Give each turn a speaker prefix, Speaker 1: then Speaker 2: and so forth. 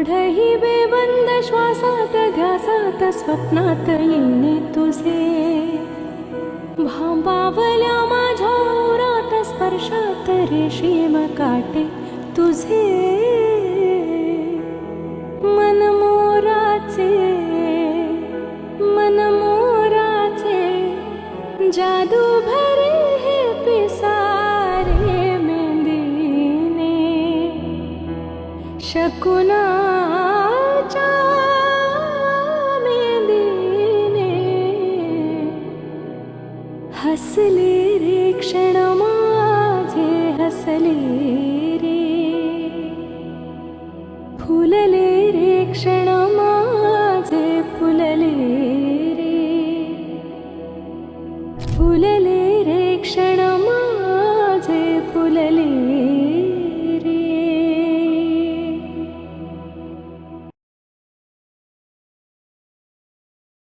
Speaker 1: ओढही बेबंद श्वासात ध्यासात स्वप्नात येणे तुझे भांबावल्या माझ्या उरात स्पर्शात रेशीम काटे तुझे मनमोराचे जादू भरे हे पिसारे मेंदीने शकुनाच्या मेंदीने हसले रे क्षण माझे हसले रे फुलले रे क्षण